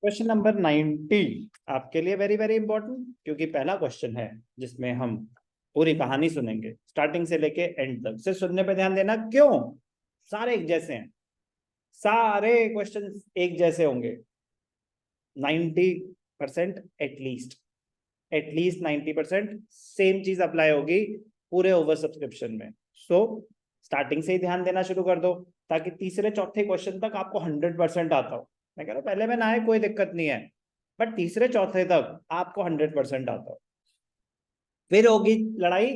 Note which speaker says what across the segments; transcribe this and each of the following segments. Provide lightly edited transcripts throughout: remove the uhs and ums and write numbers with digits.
Speaker 1: Question number 90 आपके लिए very very important, क्योंकि पहला क्वेश्चन है जिसमें हम पूरी कहानी सुनेंगे स्टार्टिंग से लेके एंड तक। सिर्फ सुनने पे ध्यान देना, क्यों? सारे एक जैसे हैं, सारे क्वेश्चन एक जैसे होंगे 90% एटलीस्ट 90% सेम चीज अप्लाई होगी पूरे ओवर सब्सक्रिप्शन में। सो स्टार्टिंग से ही ध्यान देना शुरू कर दो ताकि तीसरे चौथे क्वेश्चन तक आपको 100% आता हो। मैं कह रहा हूँ पहले में ना आए कोई दिक्कत नहीं है, बट तीसरे चौथे तक आपको 100% आता हो। फिर होगी लड़ाई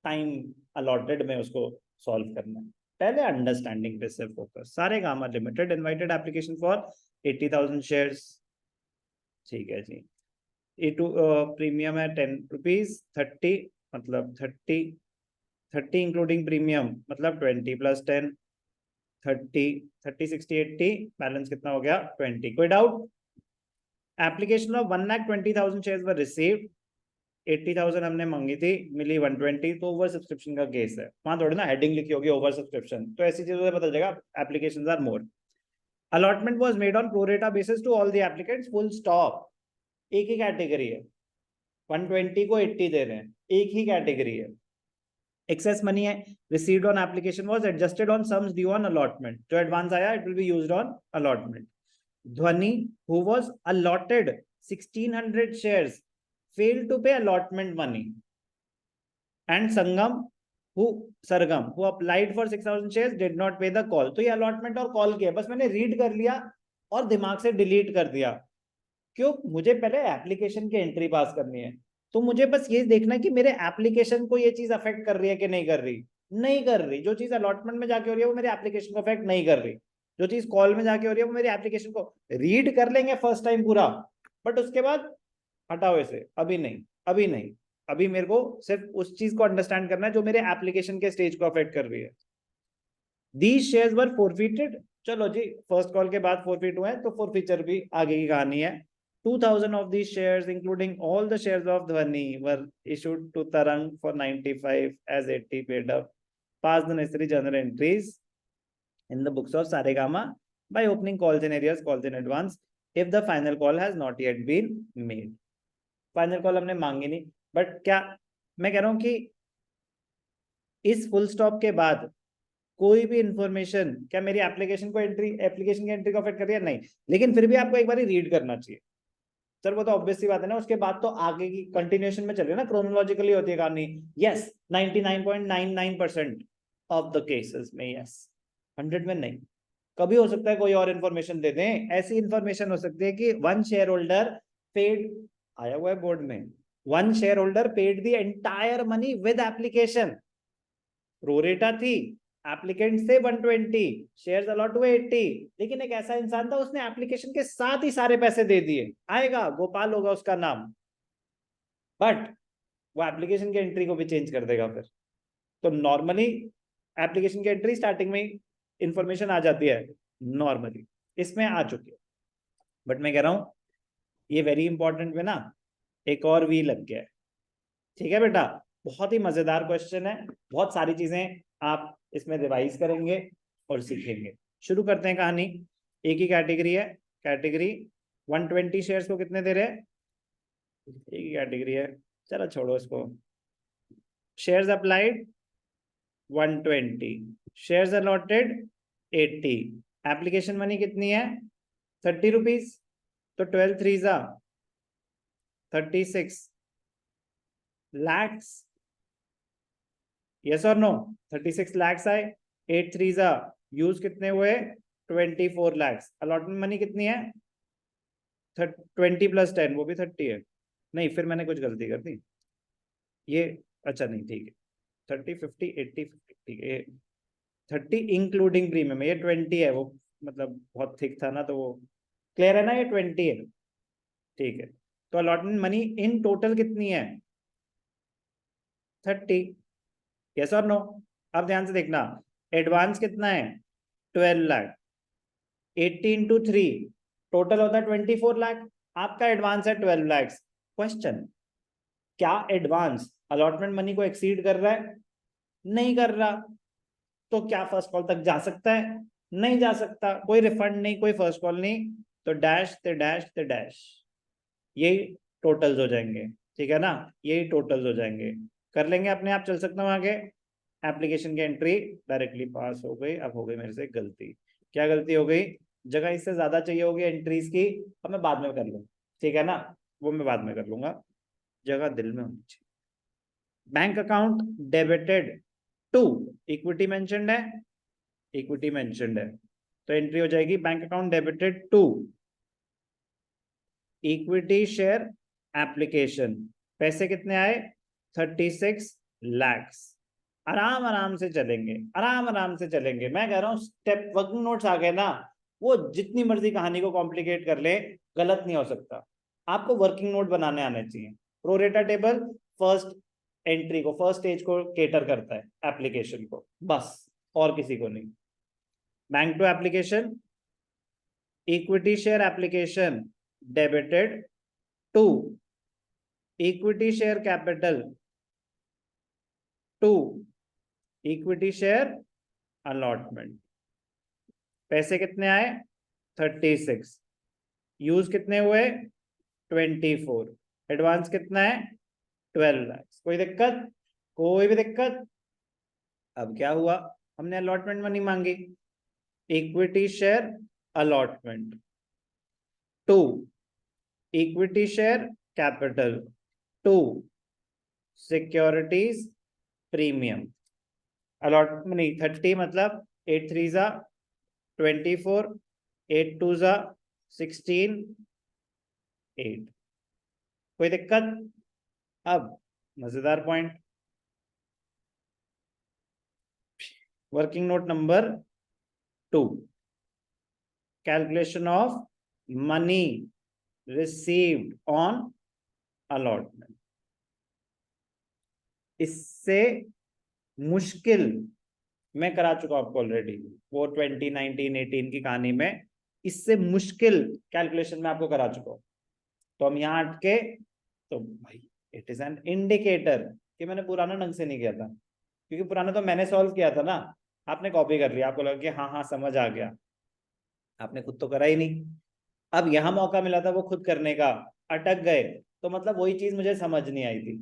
Speaker 1: टाइम अलॉटेड में उसको सॉल्व करना है। पहले अंडरस्टैंडिंग पे सिर्फ फोकस। सारे काम limited invited application for 80,000 shares. ठीक है जी। E2 प्रीमियम है 10 रुपीज, 30 मतलब 30 इंक्लूडिंग प्रीमियम मतलब 20 प्लस 10 30 60 80 बैलेंस कितना हो गया 20। कोई doubt? Application of 1,20,000 shares were received, 80,000 हमने मांगी थी, मिली 120, तो ओवर सब्सक्रिप्शन का केस है। वहां थोड़ी ना हेडिंग लिखी होगी ओवर सब्सक्रिप्शन, तो ऐसी चीजों से पता चलेगा applications are more. Allotment was made on pro rata basis to all the applicants, full stop. एक ही कैटेगरी है, 120 को 80 दे रहे हैं, एक ही कैटेगरी है। एक्सेस मनी है received on application was adjusted on sums due on allotment, जो एडवांस आया it will be used on allotment. Dhwani who was allotted 1600 shares failed to pay allotment money, and Sargam who applied for 6,000 shares did not pay the call। तो ये allotment और call किया, बस मैंने read कर लिया और दिमाग से डिलीट कर दिया। क्यों? मुझे पहले एप्लीकेशन की एंट्री पास करनी है, तो मुझे बस ये देखना है कि मेरे एप्लीकेशन को ये चीज अफेक्ट कर रही है कि नहीं कर रही। नहीं कर रही। जो चीज अलॉटमेंट में जाके हो रही है वो मेरे एप्लीकेशन को अफेक्ट नहीं कर रही। जो चीज कॉल में जाके हो रही है वो मेरे एप्लीकेशन को रीड कर लेंगे फर्स्ट टाइम पूरा, बट उसके बाद हटाओ इसे, अभी नहीं, अभी नहीं। अभी मेरे को सिर्फ उस चीज को अंडरस्टैंड करना है जो मेरे एप्लीकेशन के स्टेज को अफेक्ट कर रही है। These shares were forfeited. चलो जी, फर्स्ट कॉल के बाद फॉरफिट हुए हैं तो फॉरफीचर भी आगे की कहानी है। 2,000 of these shares, including all the shares of Dhwani, were issued to Tarang for 95 as 80 paid up. Pass the necessary journal entries in the books of Saregama by opening calls in areas calls in advance if the final call has not yet been made. Final call हमने मांगी नहीं, but क्या मैं कह रहा हूं कि इस फुल स्टॉप के बाद कोई भी इंफॉर्मेशन क्या मेरी एप्लीकेशन की एंट्री को अफेक्ट कर रही है? नहीं, लेकिन फिर भी आपको एक बार रीड करना चाहिए। सर वो तो ऑब्वियस सी बात है ना, उसके बाद तो आगे की कंटिन्यूएशन में चल रही है ना, क्रोनोलॉजिकली होती है कहानी। यस, 99.99% ऑफ द केसेस में यस, 100 में नहीं। कभी हो सकता है कोई और इन्फॉर्मेशन दे दें। ऐसी इन्फॉर्मेशन हो सकती है कि वन शेयर होल्डर पेड, आया हुआ है बोर्ड में, one share holder paid the entire money with application. Pro rata थी, एप्लीकेंट से 120, शेयर्स अलॉट हुए 80, लेकिन एक ऐसा इंसान था उसने एप्लीकेशन के साथ ही सारे पैसे दे दिए। आएगा, गोपाल होगा उसका नाम, बट वो एप्लीकेशन की एंट्री को भी चेंज कर देगा फिर। तो नॉर्मली एप्लीकेशन की एंट्री स्टार्टिंग में इंफॉर्मेशन आ जाती है नॉर्मली, इसमें आ चुकी है। बट मैं कह रहा हूं ये वेरी इंपॉर्टेंट में ना एक और वी लग गया है। ठीक है बेटा, बहुत ही मजेदार क्वेश्चन है, बहुत सारी चीजें आप इसमें रिवाइज करेंगे और सीखेंगे। शुरू करते हैं कहानी। एक ही कैटेगरी है, कैटेगरी 120 शेयर्स को कितने दे रहे हैं? एक ही कैटेगरी है, चलो छोड़ो इसको। Shares applied 120, shares allotted 80, application money कितनी है 30 रुपीज, तो 12 3 36 lakhs, यस और नो? 36 lakhs आए, 8 3 यूज कितने हुए 24 lakhs। अलॉटमेंट मनी कितनी है 20 प्लस 10, वो भी 30 है। नहीं, फिर मैंने कुछ गलती कर दी ये, अच्छा नहीं ठीक है, 30 50 80 50, ठीक है 30 इंक्लूडिंग प्रीमियम, ये 20 है, वो मतलब बहुत थिक था ना, तो वो क्लियर है ना, ये 20 है। ठीक है, तो अलॉटमेंट मनी इन टोटल कितनी है 30, यस और नो? अब ध्यान से देखना, एडवांस कितना है 12 लाख, 80 इंटू 3 टोटल होता है 24 लाख। आपका एडवांस है 12 लाख। क्वेश्चन, क्या एडवांस अलॉटमेंट मनी को एक्सीड कर रहा है? नहीं कर रहा। तो क्या फर्स्ट कॉल तक जा सकता है? नहीं जा सकता। कोई रिफंड नहीं, कोई फर्स्ट कॉल नहीं, तो डैश ते डैश ते डैश, यही टोटल्स हो जाएंगे, ठीक है ना, यही टोटल्स हो जाएंगे। कर लेंगे अपने आप, चल सकता हूँ आगे। एप्लीकेशन की एंट्री डायरेक्टली पास हो गई। अब हो गई मेरे से गलती, क्या गलती हो गई, जगह इससे ज्यादा चाहिए होगी एंट्रीज की, अब मैं बाद में कर लूँ, ठीक है ना, वो मैं बाद में कर लूंगा, जगह दिल में होनी चाहिए। Bank account debited to, equity mentioned है, इक्विटी मेंशन्ड है, तो एंट्री हो जाएगी bank account debited to equity share application. पैसे कितने आए, 36 lakhs। आराम आराम से चलेंगे, आराम आराम से चलेंगे, मैं कह रहा हूं स्टेप वर्किंग नोट्स आ गए ना, वो जितनी मर्जी कहानी को कॉम्प्लिकेट कर ले, गलत नहीं हो सकता। आपको वर्किंग नोट बनाने आने चाहिए। प्रोरेटा टेबल फर्स्ट एंट्री को, फर्स्ट स्टेज को केटर करता है, एप्लीकेशन को, बस और किसी को नहीं। Bank to application, equity share application debited to equity share capital to equity share allotment. पैसे कितने आए, 36, यूज कितने हुए, 24, एडवांस कितना है, 12 लाख। कोई दिक्कत, कोई भी दिक्कत। अब क्या हुआ, हमने अलॉटमेंट मनी मांगी, equity share allotment to equity share capital to securities premium. Allotment नहीं, 30 मतलब 8 3 जा 24, 8 2 जा 16, 8। कोई दिक्कत। अब मजेदार point, working note number 2, calculation of money received on allotment. इससे मुश्किल मैं करा चुका आपको ऑलरेडी, वो 2019 18 की कहानी में, इससे मुश्किल कैलकुलेशन में आपको करा चुका हूं। तो हम यहाँ अटके, तो भाई इट इज एन इंडिकेटर कि मैंने पुराना ढंग से नहीं किया था, क्योंकि पुराना तो मैंने सॉल्व किया था ना, आपने कॉपी कर लिया, आपको लगा कि हाँ हाँ समझ आ गया, आपने खुद तो करा ही नहीं। अब यहाँ मौका मिला था वो खुद करने का, अटक गए, तो मतलब वही चीज मुझे समझ नहीं आई थी।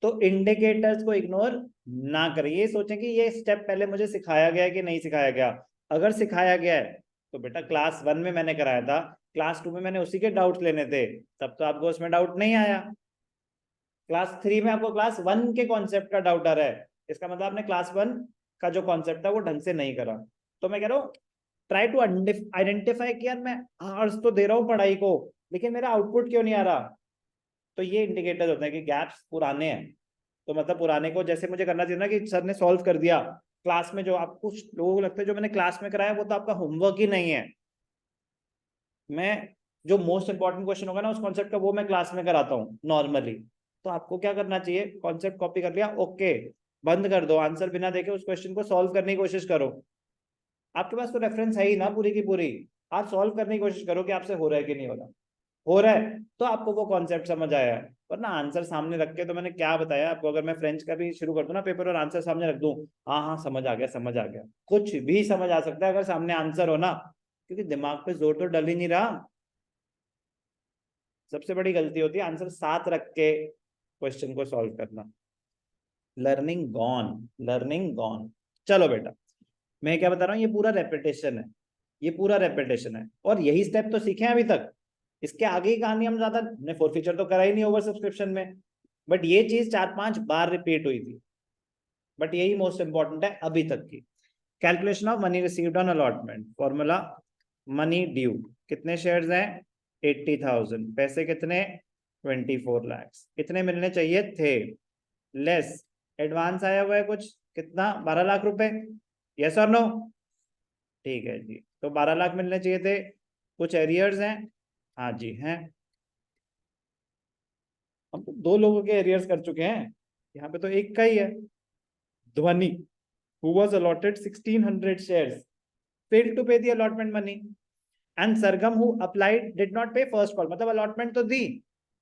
Speaker 1: तो इंडिकेटर्स को इग्नोर ना करें, ये सोचें कि ये स्टेप पहले मुझे सिखाया गया है कि नहीं सिखाया गया। अगर सिखाया गया है तो बेटा क्लास 1 में मैंने कराया था, क्लास 2 में मैंने उसी के डाउट्स लेने थे, तब तो आपको उसमें डाउट नहीं आया। क्लास 3 में आपको क्लास 1 के कॉन्सेप्ट का डाउट आ रहा है, इसका मतलब आपने क्लास 1 का जो कॉन्सेप्ट है वो ढंग से नहीं करा। तो मैं कह रहा हूँ ट्राई टू आइडेंटिफाई कि यार मैं आवर्स तो दे रहा हूँ पढ़ाई को, लेकिन मेरा आउटपुट क्यों नहीं आ रहा। तो ये इंडिकेटर होते हैं कि गैप्स पुराने हैं। तो मतलब पुराने को जैसे मुझे करना चाहिए ना कि सर ने सॉल्व कर दिया क्लास में, जो आपको कुछ लोगों को लगता है जो मैंने क्लास में कराया वो तो आपका होमवर्क ही नहीं है। मैं जो मोस्ट इंपॉर्टेंट क्वेश्चन होगा ना उस कॉन्सेप्ट का, वो मैं क्लास में कराता हूँ नॉर्मली। तो आपको क्या करना चाहिए, कॉन्सेप्ट कॉपी कर लिया, ओके, बंद कर दो, आंसर बिना देखे उस क्वेश्चन को सॉल्व करने की कोशिश करो। आपके पास तो रेफरेंस है ही ना पूरी की पूरी, आप सॉल्व करने की कोशिश करो कि आपसे हो रहा है कि नहीं हो रहा। हो रहा है तो आपको वो कॉन्सेप्ट समझ आया है, वरना आंसर सामने रख के तो मैंने क्या बताया आपको। अगर मैं फ्रेंच का भी शुरू कर दूं ना पेपर और आंसर सामने रख दूं, हाँ हाँ समझ आ गया समझ आ गया, कुछ भी समझ आ सकता है अगर सामने आंसर हो ना, क्योंकि दिमाग पे जोर तो डल ही नहीं रहा। सबसे बड़ी गलती होती है आंसर साथ रख के क्वेश्चन को सॉल्व करना। Learning gone, learning gone. चलो बेटा, मैं क्या बता रहा हूँ, ये पूरा रेपिटेशन है, ये पूरा रेपिटेशन है, और यही स्टेप तो सीखे हैं अभी तक। इसके आगे की कहानी हम ज्यादा, हमने फोरफीचर तो करा ही नहीं ओवर सब्सक्रिप्शन में, बट ये चीज 4-5 बार रिपीट हुई थी, बट यही मोस्ट इंपॉर्टेंट है अभी तक की। Calculation of money received on allotment, formula money due, कितने शेयर्स हैं 80,000, पैसे कितने 24 lakhs, कितने मिलने चाहिए थे, लेस एडवांस आया हुआ है कुछ, कितना 12 लाख रुपए, यस और नो, ठीक है जी, तो 12 लाख मिलने चाहिए थे। कुछ एरियर्स हैं, हाँ जी हैं, हम तो 2 लोगों के एरियर्स कर चुके हैं, यहाँ पे तो एक का ही है। ध्वनि who was allotted 1600 shares failed to pay the allotment money, and Sargam who applied did not pay first call, मतलब अलॉटमेंट तो दी,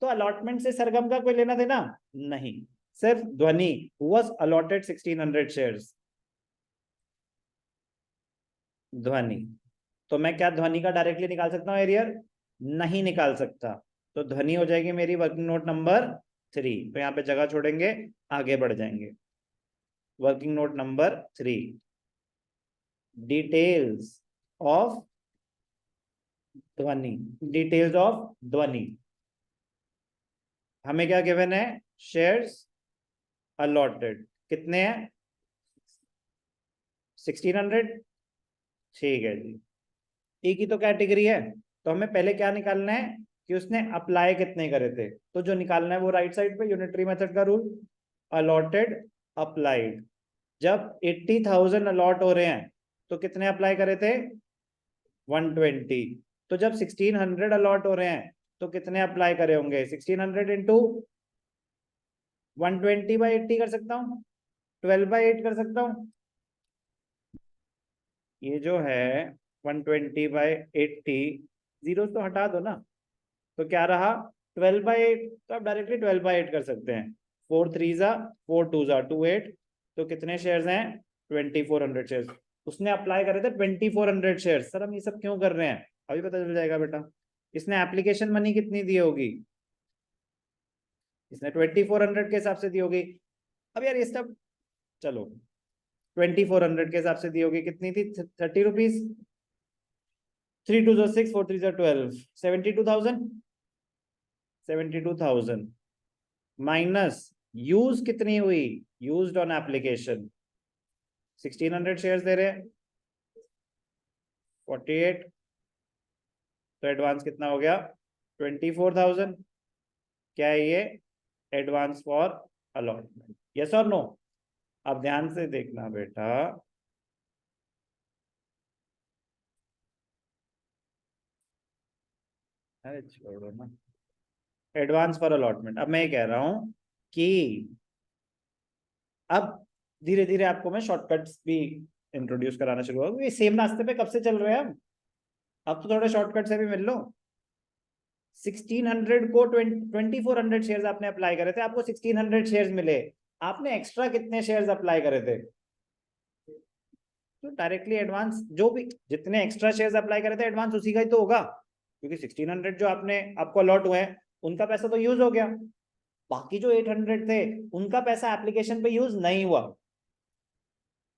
Speaker 1: तो अलॉटमेंट से सरगम का कोई लेना देना नहीं, सिर्फ ध्वनि who was allotted 1600 shares, ध्वनि। तो मैं क्या ध्वनि का डायरेक्टली निकाल सकता हूँ एरियर? नहीं निकाल सकता। तो ध्वनि हो जाएगी मेरी वर्किंग नोट नंबर 3। तो यहाँ पे जगह छोड़ेंगे, आगे बढ़ जाएंगे। Working note number 3, details of ध्वनि। डिटेल्स ऑफ ध्वनि, हमें क्या गिवन है? शेयर्स अलॉटेड कितने हैं? 1600। ठीक है जी, ई की तो कैटेगरी है, तो हमें पहले क्या निकालना है कि उसने अप्लाई कितने करे थे। तो जो निकालना है वो राइट साइड पे यूनिटरी मेथड का रूल, अलॉटेड अप्लाइड। जब 80,000 अलॉट हो रहे हैं तो कितने अप्लाई करे थे? 120। तो जब 1600 अलॉट हो रहे हैं तो कितने अप्लाई करे होंगे? 1600 इंटू 120/80 कर सकता हूँ, 12/8 कर सकता हूँ। ये जो है 120/80, जीरो तो हटा दो ना, तो क्या रहा? 12/8। तो आप डायरेक्टली 12/8 कर सकते हैं। 4 3 जा 4 2 जा 28। तो कितने शेयर्स हैं? 2400 शेयर्स। उसने अप्लाई करे थे 2400 शेयर्स। सर हम ये सब क्यों कर रहे हैं? अभी पता चल जाएगा बेटा। इसने एप्लीकेशन मनी कितनी दी होगी? इसने 2400 के हिसाब से दी होगी। अब यार ये सब चलो 2400 के हिसाब से दी होगी। कितनी थी? 30 रुपीज। 3 2 जा 6, 4 3 जा 12, 72,000। 72,000 माइनस यूज कितनी हुई? यूज्ड ऑन एप्लीकेशन 1600 शेयर्स दे रहे हैं, 48। तो एडवांस कितना हो गया? 24,000। क्या है ये? Advance for allotment. यस और नो? अब ध्यान से देखना बेटा, अरे छोड़ो ना। एडवांस फॉर अलॉटमेंट, अब मैं ये कह रहा हूं कि अब धीरे धीरे आपको मैं शॉर्टकट्स भी इंट्रोड्यूस कराना शुरू होगा। ये सेम रास्ते पे कब से चल रहे हैं हम, अब तो थोड़े शॉर्टकट से भी मिल लो। 1600 को 2400 शेयर्स आपने अप्लाई करे थे, आपको 1600 शेयर्स मिले। आपने एक्स्ट्रा कितने शेयर्स अप्लाई करे थे? तो डायरेक्टली एडवांस, जो भी जितने एक्स्ट्रा शेयर्स अप्लाई करे थे एडवांस उसी का ही तो होगा, क्योंकि 1600 जो आपने आपको अलॉट हुए हैं उनका पैसा तो यूज हो गया। बाकी जो 800 थे उनका पैसा एप्लीकेशन पे यूज नहीं हुआ।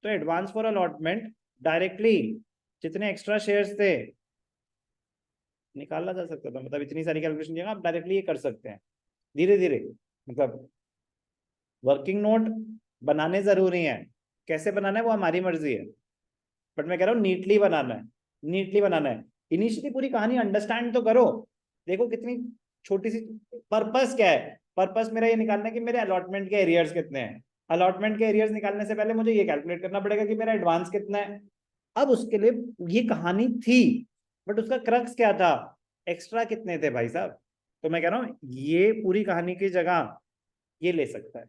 Speaker 1: तो एडवांस फॉर अलॉटमेंट डायरेक्टली जितने एक्स्ट्रा शेयर्स थे निकाला जा सकता था। मतलब इतनी सारी कैलकुलेशन आप डायरेक्टली ये कर सकते हैं धीरे धीरे। मतलब वर्किंग नोट बनाने जरूरी है, कैसे बनाना है वो हमारी मर्जी है, बट मैं कह रहा हूँ नीटली बनाना है। नीटली बनाना है, इनिशियली पूरी कहानी अंडरस्टैंड तो करो। देखो कितनी छोटी सी, पर्पस क्या है? पर्पस मेरा ये निकालना है कि मेरे अलॉटमेंट के एरियर्स कितने हैं। अलॉटमेंट के एरियर्स निकालने से पहले मुझे ये कैलकुलेट करना पड़ेगा कि मेरा एडवांस कितना है। अब उसके लिए ये कहानी थी, बट उसका क्रक्स क्या था? एक्स्ट्रा कितने थे भाई साहब। तो मैं कह रहा हूँ ये पूरी कहानी की जगह ये ले सकता है,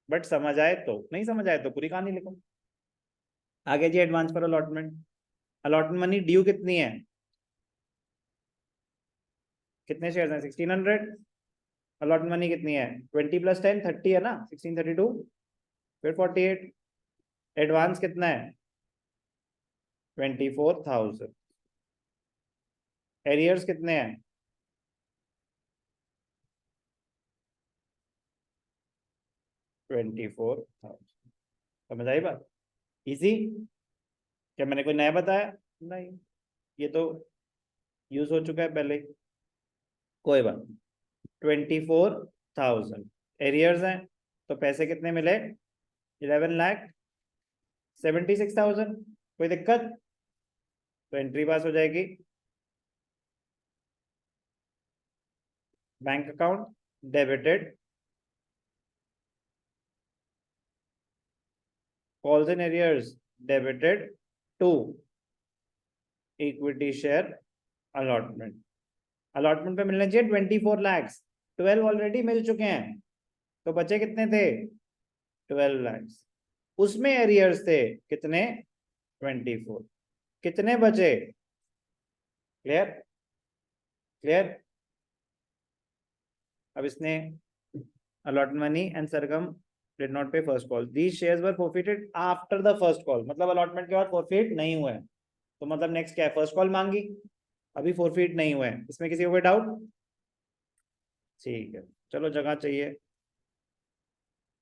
Speaker 1: बट समझ आए तो, नहीं समझ आए तो पूरी कहानी लिखो। आगे जी, advance for allotment. Allotment money due कितनी है? कितने शेयर्स हैं? 1600। अलॉटमेंट मनी कितनी है? 20 + 10 30 है ना, 1632। फिर 48। एडवांस कितना है? 24,000। एरियर्स कितने हैं? 24,000। समझ आई बात? इजी? क्या मैंने कोई नया बताया? नहीं, ये तो यूज हो चुका है पहले ही। कोई बात नहीं। 24,000 एरियर्स हैं, तो पैसे कितने मिले? 11,76,000। कोई दिक्कत? तो एंट्री पास हो जाएगी। Bank account debited, calls and arrears debited to equity share allotment. Allotment पे मिलने चाहिए 24 लाख, 12 ऑलरेडी मिल चुके हैं, तो बचे कितने थे? 12 लाख। उसमें एरियर्स थे कितने? 24। कितने बचे? क्लियर? क्लियर? अब इसने allotment money and Sargam did not pay first call. These shares were forfeited after the first call. मतलब allotment के बाद forfeit नहीं हुए हैं। तो मतलब नेक्स्ट क्या है, फर्स्ट कॉल मांगी, अभी फोरफीट नहीं हुए हैं, इसमें किसी को कोई डाउट? ठीक है, चलो जगह चाहिए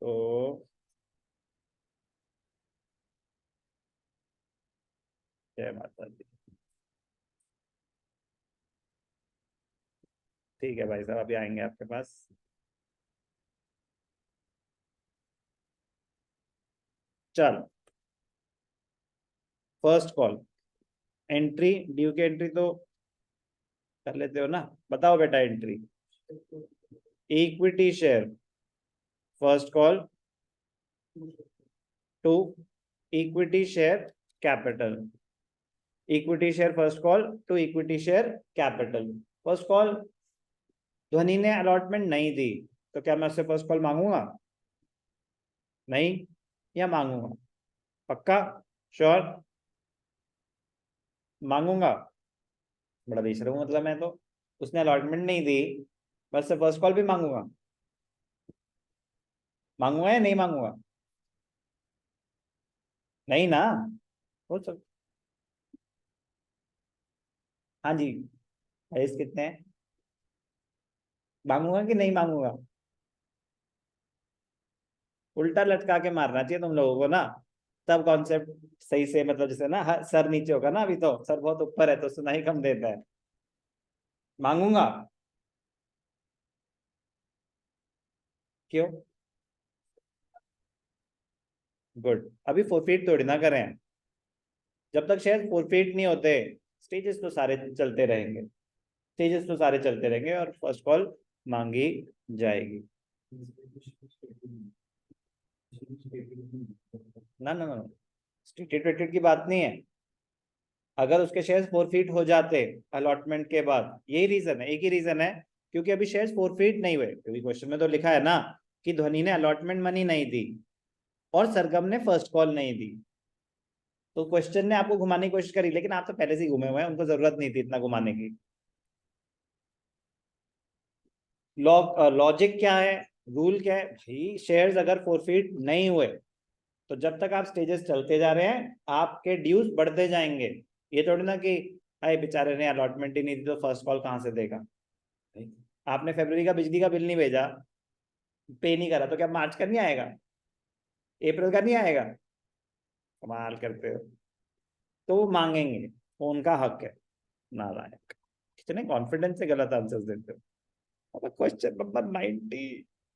Speaker 1: तो जय माता दी। ठीक है भाई साहब, अभी आएंगे आपके पास। चलो फर्स्ट कॉल, एंट्री ड्यू की एंट्री तो कर लेते हो ना, बताओ बेटा entry. Equity share first call to equity share capital, equity share first call to equity share capital. First call Dhwani ने अलॉटमेंट नहीं दी, तो क्या मैं उससे फर्स्ट कॉल मांगूंगा? नहीं, या मांगूंगा? पक्का? श्योर? मांगूंगा? बड़ा बेशरम हूं मतलब मैं तो, उसने अलॉटमेंट नहीं दी, बस से फर्स्ट कॉल भी मांगूंगा? मांगूंगा या नहीं मांगूंगा? नहीं ना, हो सब। हाँ जी, प्राइस कितने हैं? मांगूंगा कि नहीं मांगूंगा? उल्टा लटका के मारना चाहिए तुम लोगों को ना, तब कॉन्सेप्ट सही से, मतलब जैसे ना सर नीचे होगा ना, अभी तो सर बहुत ऊपर है तो सुनाई कम देता है। मांगूंगा? क्यों? गुड, अभी फोरफीट थोड़ी ना करें, जब तक शेयर फोरफीट नहीं होते स्टेजेस तो सारे चलते रहेंगे, स्टेजेस तो सारे चलते रहेंगे और फर्स्ट कॉल मांगी जाएगी। ना ना ना, स्टेटेड रेटेड की बात नहीं है, अगर उसके शेयर्स फोरफीट हो जाते अलॉटमेंट के बाद, यही रीजन है, एक ही रीजन है, क्योंकि अभी शेयर्स फोरफीट नहीं हुए, क्योंकि क्वेश्चन में तो लिखा है ना कि ध्वनि ने अलॉटमेंट मनी नहीं दी और सरगम ने फर्स्ट कॉल नहीं दी, तो क्वेश्चन ने आपको घुमाने की कोशिश करी, लेकिन आप तो पहले से ही घूमे हुए हैं, उनको जरूरत नहीं थी इतना घुमाने की। लॉजिक क्या है, रूल क्या है भाई, शेयर्स अगर फोरफीट नहीं हुए तो जब तक आप स्टेजेस चलते जा रहे हैं आपके ड्यूज बढ़ते जाएंगे। ये थोड़ी ना कि अरे बेचारे ने अलॉटमेंट ही नहीं दी तो फर्स्ट कॉल कहाँ से देगा। आपने फरवरी का बिजली का बिल नहीं भेजा, पे नहीं करा, तो क्या मार्च का नहीं आएगा, अप्रैल का नहीं आएगा? कमाल करते हो। तो वो मांगेंगे, वो उनका हक है। नालायक, कितने कॉन्फिडेंस से गलत आंसर्स देते हो। अब क्वेश्चन नंबर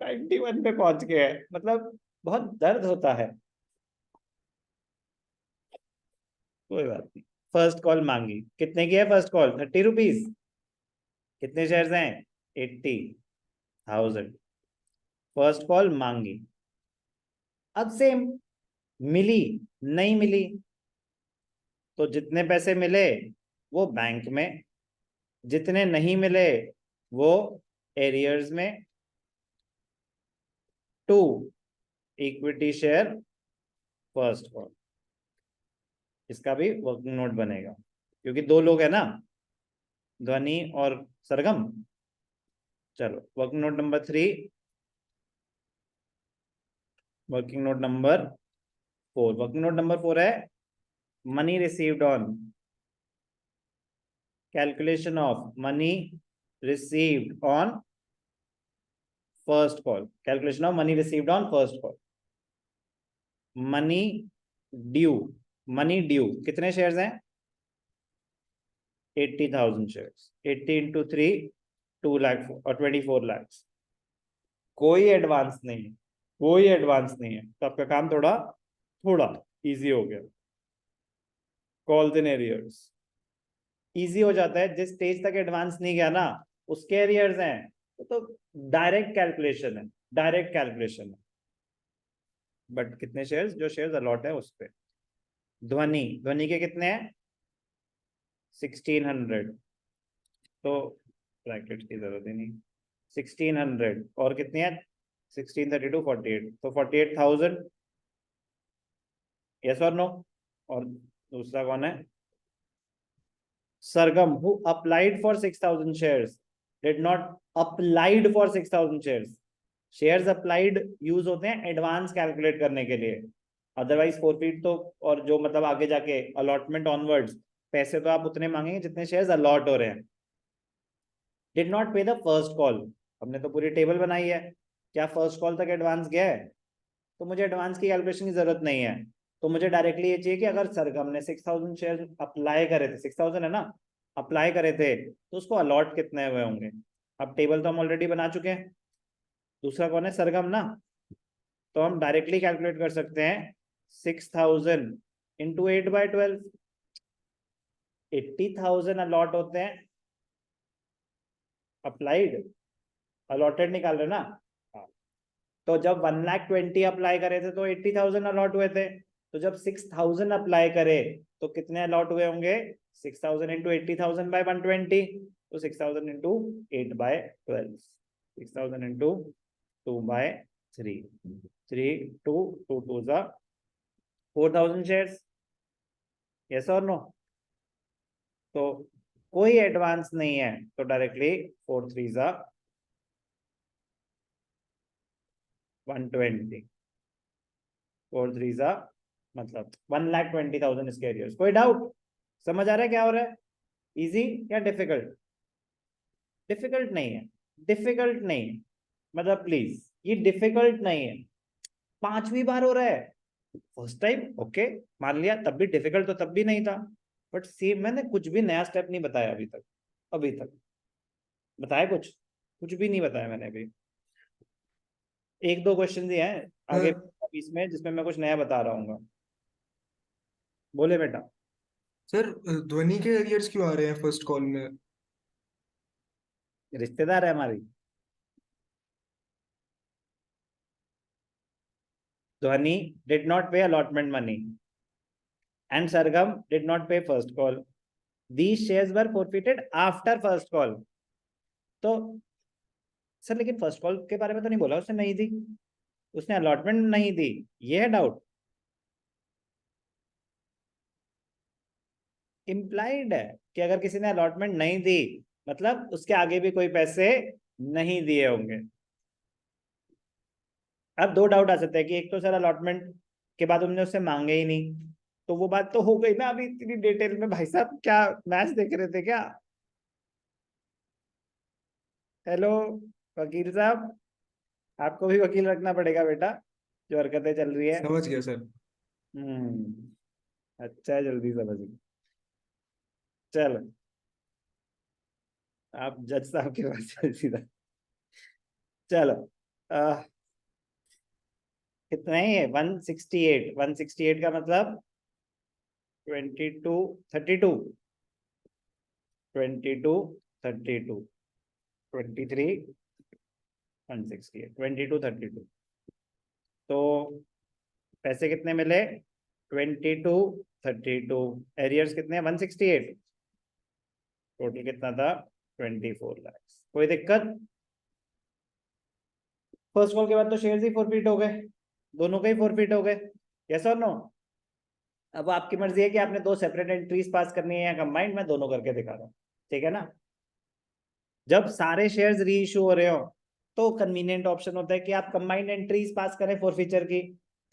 Speaker 1: 91 पे पहुंच गए हैं, मतलब बहुत दर्द होता है। कोई बात नहीं, फर्स्ट कॉल मांगी, कितने की है फर्स्ट कॉल? 30 रुपीज। कितने शेयर्स हैं? 80,000। फर्स्ट कॉल मांगी, अब सेम, मिली नहीं मिली, तो जितने पैसे मिले वो बैंक में, जितने नहीं मिले वो एरियर्स में, to equity share first call. इसका भी वर्किंग नोट बनेगा, क्योंकि दो लोग है ना, ध्वनि और सरगम। चलो working note number 3, working note number 4, working note number 4 है money received on, calculation of money received on first call, calculation of money received on first call. Money due, money due कितने शेयर्स हैं? 80,000 shares, 80 into 3, 2 lakh और 24 लाख। कोई advance नहीं है, कोई advance नहीं है, तो आपका काम थोड़ा थोड़ा इजी हो गया। कॉल्स इन एरियर्स इजी हो जाता है, जिस स्टेज तक एडवांस नहीं गया ना उसके एरियर्स हैं, तो डायरेक्ट कैलकुलेशन है, डायरेक्ट कैलकुलेशन है। बट कितने शेयर्स, जो शेयर्स अलॉट है उस पर। ध्वनि, ध्वनि के कितने हैं? 1600, तो ब्रैकेट की जरूरत ही नहीं, 1600 और कितनी है? 1632 48, तो 48,000। यस और नो? और दूसरा कौन है? Sargam, who applied for 6,000 shares, did not applied for 6,000 shares. Shares applied used होते हैं एडवांस कैलकुलेट करने के लिए, अदरवाइज फोरफीट तो, और जो मतलब आगे जाके अलॉटमेंट ऑनवर्ड्स पैसे तो आप उतने मांगेंगे जितने शेयर्स अलॉट हो रहे हैं। डिड नॉट पे द फर्स्ट कॉल, हमने तो पूरी टेबल बनाई है, क्या फर्स्ट कॉल तक एडवांस गया है? तो मुझे एडवांस की कैलकुलेशन की जरूरत नहीं है। तो मुझे डायरेक्टली ये चाहिए कि अगर सरगम ने 6000 शेयर अप्लाई करे थे, 6000 है ना, अप्लाई करे थे, तो उसको अलॉट कितने हुए होंगे? अब टेबल तो हम ऑलरेडी बना चुके हैं। दूसरा कौन है? सरगम ना। तो हम डायरेक्टली कैलकुलेट कर सकते हैं 6000 इंटू 8/12, 80,000 अलॉट होते हैं, अप्लाइड, अलॉटेड निकाल रहे ना। हाँ। तो जब 1,20,000 अप्लाई करे थे तो 80,000 अलॉट हुए थे। तो जब 6,000 अप्लाई करे तो कितने अलॉट हुए होंगे? 6,000 इंटू 80,000 बाय 120, तो 6,000 इंटू 8/12, 6,000 इंटू 2/3, 2 जा 4,000 शेयर्स। यस और नो? तो कोई एडवांस नहीं है, तो डायरेक्टली 4 3 जा 120, 4 3 जा मतलब 1,20,000 इसके एरियर्स। कोई डाउट? समझ आ रहा है क्या हो रहा है? इजी या डिफिकल्ट? डिफिकल्ट नहीं है, डिफिकल्ट नहीं है, मतलब प्लीज ये डिफिकल्ट नहीं है। 5वीं बार हो रहा है, फर्स्ट टाइम ओके मान लिया, तब भी डिफिकल्ट तो तब भी नहीं था। बट सेम मैंने कुछ भी नया स्टेप नहीं बताया अभी तक। अभी तक बताया कुछ भी नहीं बताया मैंने अभी। एक दो क्वेश्चन दिए हैं आगे
Speaker 2: सर
Speaker 1: इसमें जिसमें मैं कुछ नया बता रहा हूँ। बोले बेटा।
Speaker 2: सर ध्वनि के एरियर्स क्यों आ रहे हैं फर्स्ट कॉल में?
Speaker 1: रिश्तेदार है हमारी। ध्वनि डिड नॉट पे allotment money and Sargam did not pay first call. These shares were forfeited after first call. तो सर लेकिन फर्स्ट कॉल के बारे में तो नहीं बोला उसने, नहीं दी, उसने अलॉटमेंट नहीं दी, ये है डाउट। इम्प्लाइड है कि अगर किसी ने अलॉटमेंट नहीं दी मतलब उसके आगे भी कोई पैसे नहीं दिए होंगे। अब दो डाउट आ सकते हैं कि एक तो सर अलॉटमेंट के बाद उन्होंने उससे मांगे ही नहीं, तो वो बात तो हो गई ना। अभी इतनी डिटेल में भाई साहब क्या मैच देख रहे थे क्या? हेलो वकील साहब, आपको भी वकील रखना पड़ेगा बेटा, जो हरकतें चल रही है।
Speaker 2: समझ गया सर।
Speaker 1: अच्छा है, जल्दी समझ गए। चलो आप जज साहब के पास चल सीधा। चलो आ, कितना है ये? 168, 168 का मतलब 22 32, 22 32, 23 168, 22 32। तो पैसे कितने मिले? 22 32। एरियर्स कितने हैं? 168। टोटल कितना था? 24 लाख। कोई दिक्कत? फर्स्ट कॉल के बाद तो शेयर्स ही फॉरफिट हो गए, दोनों के ही फॉरफिट हो गए। यस और नो? अब आपकी मर्जी है कि आपने दो सेपरेट एंट्रीज पास करनी है या कंबाइंड, मैं दोनों करके दिखा रहा हूँ, ठीक है ना। जब सारे शेयर्स री इशू हो रहे हो तो कन्वीनियंट ऑप्शन होता है कि आप कंबाइंड एंट्रीज पास करें फॉरफीचर की,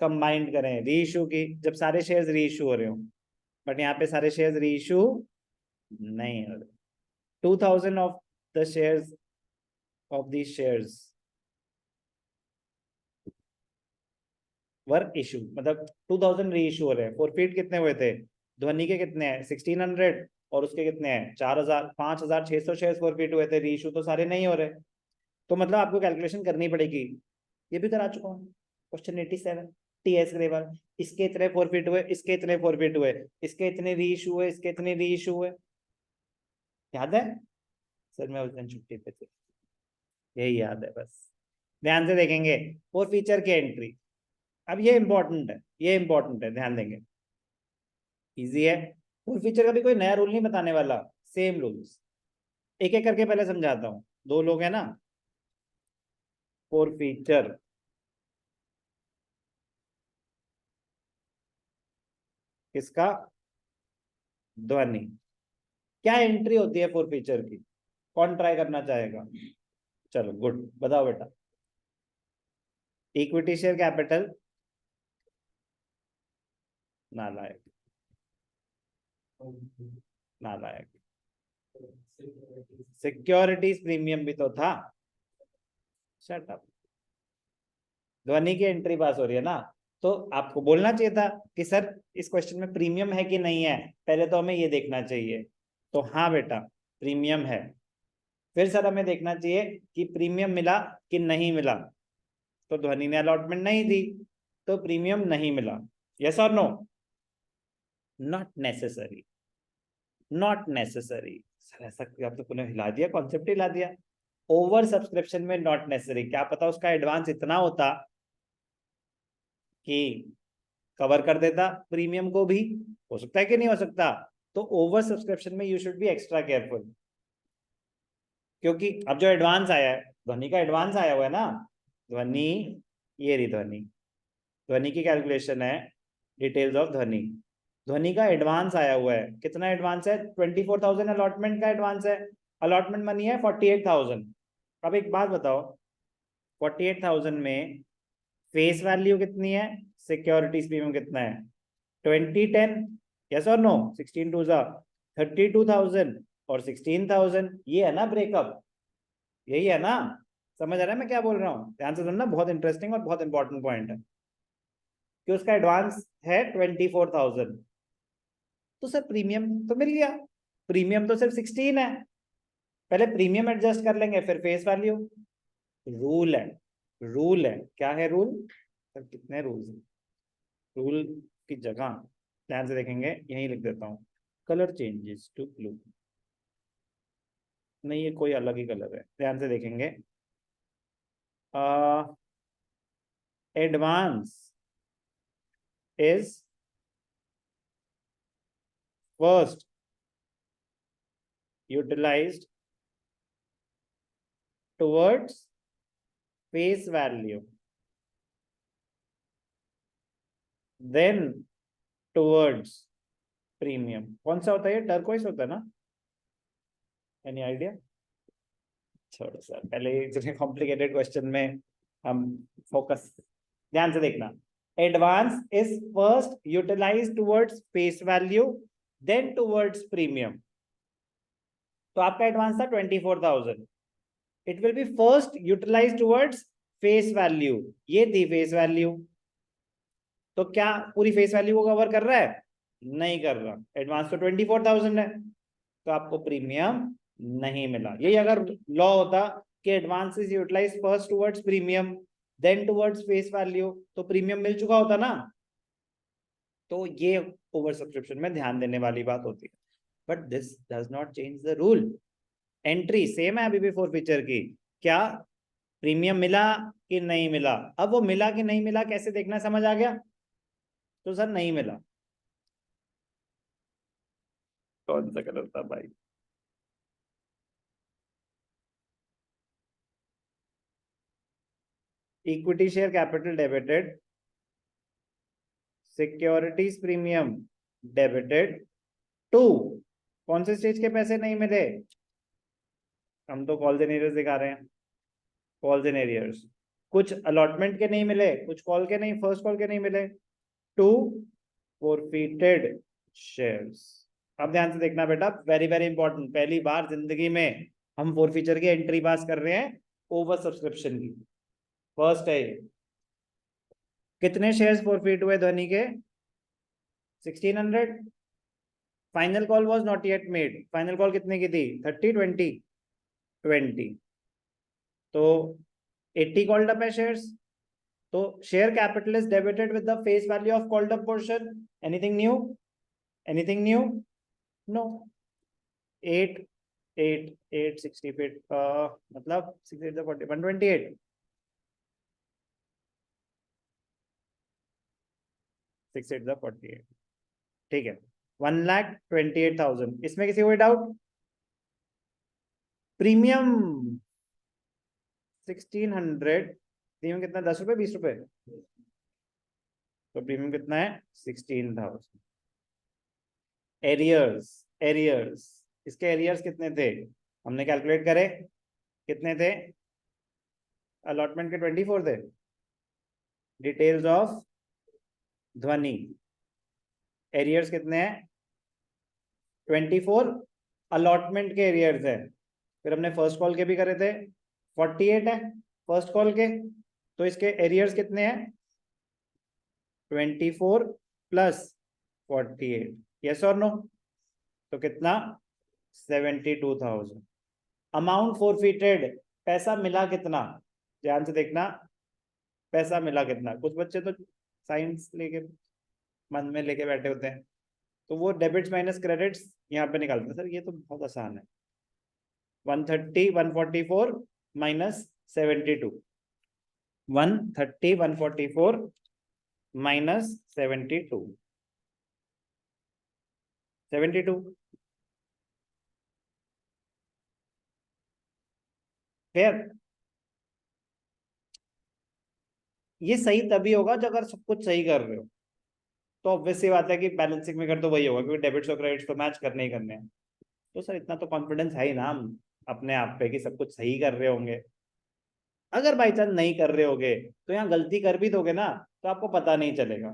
Speaker 1: कंबाइंड करें री इशू की, जब सारे शेयर्स री इशू हो रहे हो। बट यहाँ पे सारे शेयर्स री इशू नहीं हो रहे। 2,000 of the shares of the shares were issue, मतलब 2,000 री इशू हो रहे हैं। फॉरफिट कितने हुए थे? ध्वनि के कितने हैं? 1,600, और उसके कितने हैं? 4,000, 5,600 शेयर्स फॉरफिट हुए थे। री इशू तो सारे नहीं हो रहे, तो मतलब आपको कैलकुलेशन करनी पड़ेगी। ये भी करा चुका हूँ, क्वेश्चन 87 टीएस ग्रेवर। इसके इतने फॉरफिट हुए, इसके इतने फॉरफिट हुए, इसके इतने री इशू हुए, इसके इतने री इशू हुए। याद है? सर मैं उस दिन छुट्टी पे थे, यही याद है बस। ध्यान से देखेंगे फॉरफीचर की एंट्री। अब ये इंपॉर्टेंट है, ये इंपॉर्टेंट है, ध्यान देंगे। इजी है, फॉरफीचर का भी कोई नया रूल नहीं बताने वाला, सेम रूल्स। एक एक करके पहले समझाता हूँ। दो लोग हैं ना, फॉरफीचर किसका? ध्वनि। क्या एंट्री होती है फोर फीचर की? कौन ट्राई करना चाहेगा? चलो गुड, बताओ बेटा। इक्विटी शेयर कैपिटल, नालायक। नालायक। सिक्योरिटीज प्रीमियम भी तो था। Shut up. ध्वनि की एंट्री पास हो रही है ना, तो आपको बोलना चाहिए था कि सर इस क्वेश्चन में प्रीमियम है कि नहीं है, पहले तो हमें ये देखना चाहिए। तो हाँ बेटा प्रीमियम है। फिर सर हमें देखना चाहिए कि प्रीमियम मिला कि नहीं मिला। तो ध्वनि ने अलॉटमेंट नहीं दी, तो प्रीमियम नहीं मिला। यस और no? Not necessary, not necessary. Sir ऐसा आप तो पुनः हिला दिया, कॉन्सेप्ट हिला दिया। ओवर सब्सक्रिप्शन में नॉट नेसेसरी, क्या पता उसका एडवांस इतना होता कि कवर कर देता प्रीमियम को भी, हो सकता है कि नहीं हो सकता। तो ओवर सब्सक्रिप्शन में you should be extra careful, क्योंकि अब जो एडवांस आया है, ध्वनि का एडवांस आया हुआ है ना, ध्वनि, ये रही ध्वनि, ध्वनि की कैलकुलेशन है, डिटेल्स ऑफ ध्वनि। ध्वनि का एडवांस आया हुआ है, कितना एडवांस है? 24,000 अलॉटमेंट का एडवांस है। अलॉटमेंट मनी है 48,000। अब एक बात बताओ, 48,000 में फेस वैल्यू कितनी है, सिक्योरिटीज प्रीमियम कितना है? 2010, यस और नो? 16 टू जा 32,000 और 16,000, ये है ना ब्रेकअप, यही है ना? समझ आ रहा है मैं क्या बोल रहा हूँ? ध्यान से सुनना, बहुत इंटरेस्टिंग और बहुत इंपॉर्टेंट पॉइंट है कि उसका एडवांस है 24,000। तो सर प्रीमियम तो मिल गया, प्रीमियम तो सिर्फ 16 है, पहले प्रीमियम एडजस्ट कर लेंगे फिर फेस वैल्यू। रूल है, रूल है, क्या है रूल? सर कितने रूल्स हैं? रूल की जगह ध्यान से देखेंगे, यहीं लिख देता हूँ, कलर चेंजेस टू ब्लू। नहीं ये कोई अलग ही कलर है, ध्यान से देखेंगे। Advance is first utilised towards face value, then towards premium. कौन सा होता है ये? टर्कोइज होता है ना? Any idea? छोड़ो सर, पहले इतने कॉम्प्लिकेटेड क्वेश्चन में हम फोकस, ध्यान से देखना। Advance is first utilise towards face value, then towards premium. तो आपका एडवांस था 24,000, it will be first utilise towards face value, ये थी फेस वैल्यू। तो क्या पूरी फेस वैल्यू को कवर कर रहा है? नहीं कर रहा, एडवांस तो 24,000 है, तो आपको प्रीमियम नहीं मिला। यही अगर लॉ होता कि advance is utilise first towards premium then towards face value, तो प्रीमियम मिल चुका होता ना। तो ये ओवर सब्सक्रिप्शन में ध्यान देने वाली बात होती है, but this does not change the rule. Entry same है अभी भी फोर फीचर की, क्या प्रीमियम मिला कि नहीं मिला? अब वो मिला कि नहीं मिला कैसे देखना, समझ आ गया? तो सर नहीं मिला, कौन सा कलर था भाई? Equity share capital debited, securities premium debited to, कौन से स्टेज के पैसे नहीं मिले? हम तो कॉल्स एंड एरियर्स दिखा रहे हैं, कॉल्स एंड एरियर्स। कुछ अलॉटमेंट के नहीं मिले, कुछ कॉल के नहीं, फर्स्ट कॉल के नहीं मिले। To forfeited shares. अब ध्यान से देखना बेटा, वेरी वेरी इंपॉर्टेंट, पहली बार जिंदगी में हम फॉरफीचर की एंट्री पास कर रहे हैं ओवर सब्सक्रिप्शन की, फर्स्ट है ये। कितने शेयर्स फॉरफिट हुए ध्वनि के? 1600। Final call was not yet made, final call कितने की थी? 30, 20, 20। तो 80 कॉल्ड अप है शेयर्स, तो share capital is debited with the face value of called up portion. Anything new? Anything new? No. 8 8 8 60 feet, मतलब 6 8 40 128, 6 8 48, ठीक है। 1,28,000, इसमें किसी कोई डाउट? प्रीमियम 1600, प्रीमियम कितना? 10 रुपए, 20 रुपए? तो प्रीमियम कितना है? 16,000। एरियर्स, एरियर्स, इसके एरियर्स कितने थे? हमने कैलकुलेट करे, कितने थे? अलॉटमेंट के 24 थे। डिटेल्स ऑफ ध्वनि, एरियर्स कितने हैं? 24 अलॉटमेंट के एरियर्स है, फिर हमने फर्स्ट कॉल के भी करे थे, 48 है फर्स्ट कॉल के, तो इसके एरियर्स कितने हैं 24 प्लस 48, यस और नो, तो कितना 72,000। अमाउंट फोरफिटेड, पैसा मिला कितना, ध्यान से देखना, पैसा मिला कितना, कुछ बच्चे तो साइंस लेके मन में लेके बैठे होते हैं, तो वो डेबिट्स माइनस क्रेडिट्स यहाँ पे निकालते हैं, सर ये तो बहुत आसान है, 130 144 माइनस 72, 130 144 माइनस 72, 72 क्लियर। ये सही तभी होगा जब अगर सब कुछ सही कर रहे हो, तो ऑब्वियस सी बात है कि बैलेंसिंग में कर तो वही होगा, क्योंकि डेबिट्स और क्रेडिट्स तो मैच करने ही करने हैं। तो सर इतना तो कॉन्फिडेंस है ही ना हम अपने आप पे कि सब कुछ सही कर रहे होंगे। अगर बाई चांस नहीं कर रहे होगे तो यहाँ गलती कर भी दोगे ना, तो आपको पता नहीं चलेगा।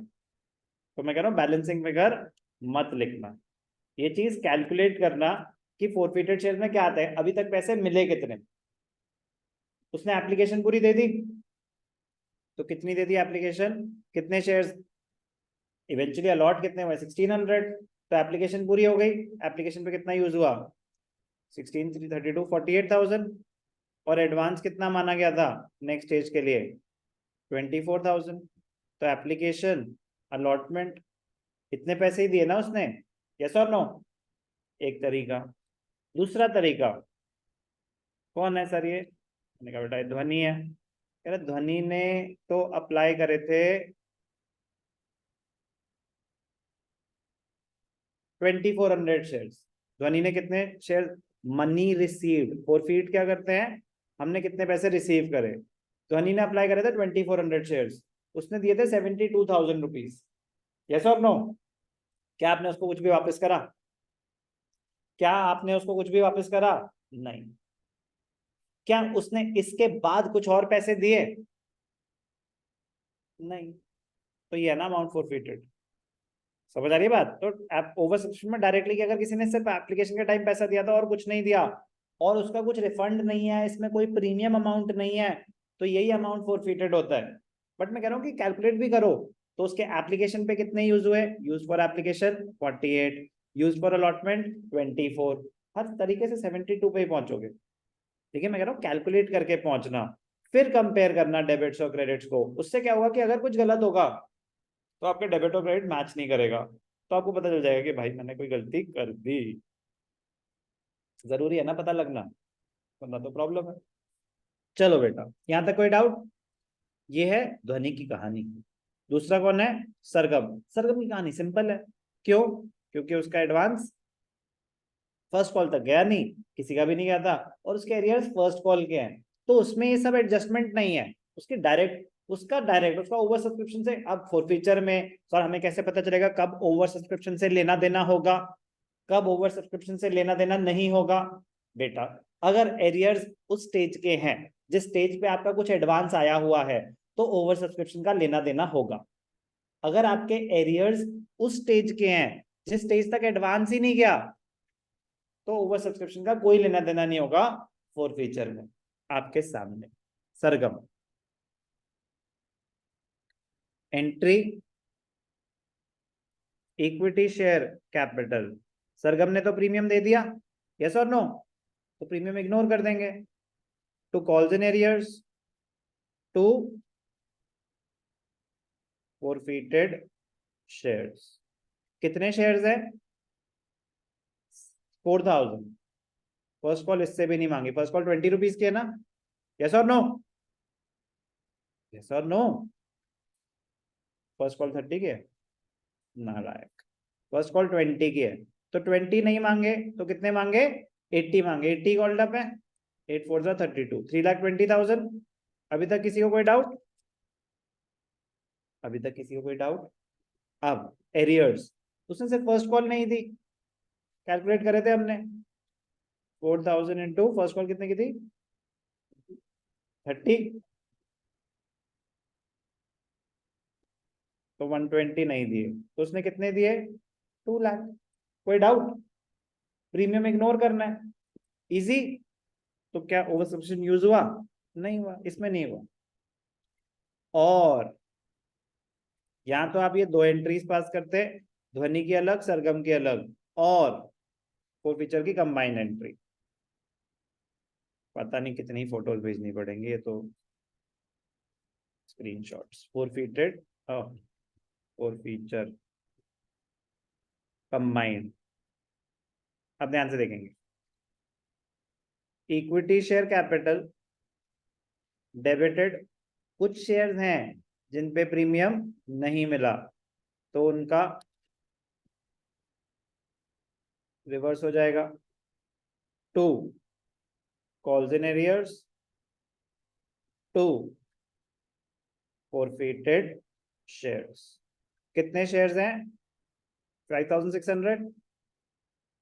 Speaker 1: तो मैं कह रहा हूँ बैलेंसिंग फिगर मत लिखना, ये चीज कैलकुलेट करना कि फोरफिटेड शेयर में क्या आता है, अभी तक पैसे मिले कितने। उसने एप्लीकेशन पूरी दे दी, तो कितनी दे दी एप्लीकेशन, कितने शेयर्स, इवेंचुअली अलॉट कितने हुए 1600, तो एप्लीकेशन पूरी हो गई, एप्लीकेशन पे कितना यूज हुआ 16 332 48,000, और एडवांस कितना माना गया था नेक्स्ट स्टेज के लिए 24,000, तो एप्लीकेशन अलॉटमेंट इतने पैसे ही दिए ना उसने, यस और नो, एक तरीका। दूसरा तरीका कौन है सर, ये मैंने कहा बेटा ये ध्वनि है, कह रहे ध्वनि ने तो अप्लाई करे थे 2400 शेयर्स, ध्वनि ने कितने शेयर मनी रिसीव्ड, फोरफीट क्या करते हैं, हमने कितने पैसे रिसीव करे, ध्वनि ने अप्लाई करे थे 2400 शेयर्स, उसने दिए थे 72,000 रुपीज, यस और नो। क्या आपने उसको कुछ भी वापस करा, क्या आपने उसको कुछ भी वापस करा, नहीं। क्या उसने इसके बाद कुछ और पैसे दिए, नहीं। तो ये है ना अमाउंट फोरफिटेड, समझ आ रही है बात। तो आप ओवर सब्सक्रिप्शन में डायरेक्टली अगर किसी ने सिर्फ एप्लीकेशन के टाइम पैसा दिया था और कुछ नहीं दिया, और उसका कुछ रिफंड नहीं है, इसमें कोई प्रीमियम अमाउंट नहीं है, तो यही अमाउंट फोरफिटेड होता है। बट मैं कह रहा हूँ कि कैलकुलेट भी करो, तो उसके एप्लीकेशन पे कितने यूज हुए, use for application 48, use for allotment 24, हर तरीके से 72 पे ही पहुंचोगे। ठीक है, मैं कह रहा हूँ कैलकुलेट करके पहुंचना, फिर कंपेयर करना डेबिट्स और क्रेडिट्स को। उससे क्या होगा कि अगर कुछ गलत होगा तो आपके डेबिट और क्रेडिट मैच नहीं करेगा, तो आपको पता चल जाएगा कि भाई मैंने कोई गलती कर दी। जरूरी है ना पता लगना, वरना तो प्रॉब्लम है। चलो बेटा, यहां तक कोई डाउट, ये है ध्वनि की कहानी। दूसरा कौन है, सरगम। सरगम की कहानी सिंपल है, क्यों, क्योंकि उसका एडवांस फर्स्ट कॉल तक गया नहीं, किसी का भी नहीं गया था, और उसके एरियर्स फर्स्ट कॉल के हैं, तो उसमें ये सब एडजस्टमेंट नहीं है, उसकी डायरेक्ट उसका ओवर सब्सक्रिप्शन से। अब फॉरफीचर में सर हमें कैसे पता चलेगा कब ओवर सब्सक्रिप्शन से लेना देना होगा, कब ओवर सब्सक्रिप्शन से लेना देना नहीं होगा। बेटा अगर एरियर्स उस स्टेज के हैं जिस स्टेज पे आपका कुछ एडवांस आया हुआ है, तो ओवर सब्सक्रिप्शन का लेना देना होगा। अगर आपके एरियर्स उस स्टेज के हैं जिस स्टेज तक एडवांस ही नहीं गया, तो ओवर सब्सक्रिप्शन का कोई लेना देना नहीं होगा फोर फीचर में। आपके सामने सरगम, एंट्री इक्विटी शेयर कैपिटल, सरगम ने तो प्रीमियम दे दिया, यस और नो, तो प्रीमियम इग्नोर कर देंगे। Two calls in arrears, two forfeited shares, कितने शेयर्स है 4,000, फर्स्ट कॉल इससे भी नहीं मांगी, फर्स्ट कॉल 20 रुपीज की है ना, यस और नो, यस और नो, फर्स्ट कॉल 30 की है, नालायक, फर्स्ट कॉल 20 की है, तो 20 नहीं मांगे तो कितने मांगे 80 मांगे, 80 कॉल्ड अप है, 8 4 32, 3,20,000। अभी तक किसी को कोई डाउट, अभी तक किसी को कोई डाउट। अब एरियर्स, उसने सिर्फ फर्स्ट कॉल नहीं दी, कैलकुलेट करे थे हमने, 4,000 इंटू फर्स्ट कॉल कितने की थी 30, तो 120 नहीं दिए, तो उसने कितने दिए 2 लाख। कोई डाउट, प्रीमियम इग्नोर करना है, इजी। तो क्या ओवर सब्सक्रिप्शन यूज हुआ? नहीं हुआ, इसमें नहीं हुआ। और यहाँ तो आप ये दो एंट्रीज पास करते, ध्वनि की अलग, सरगम की अलग, और फोर फीचर की कंबाइंड एंट्री। पता नहीं कितनी फोटोज भेजनी पड़ेंगी, ये तो screenshots. Forfeited, forfeiture combined. अब ध्यान से देखेंगे, इक्विटी शेयर कैपिटल डेबिटेड, कुछ शेयर्स हैं जिन पे प्रीमियम नहीं मिला, तो उनका रिवर्स हो जाएगा। To, calls in arrears. To, forfeited shares. कितने शेयर्स हैं? 5600,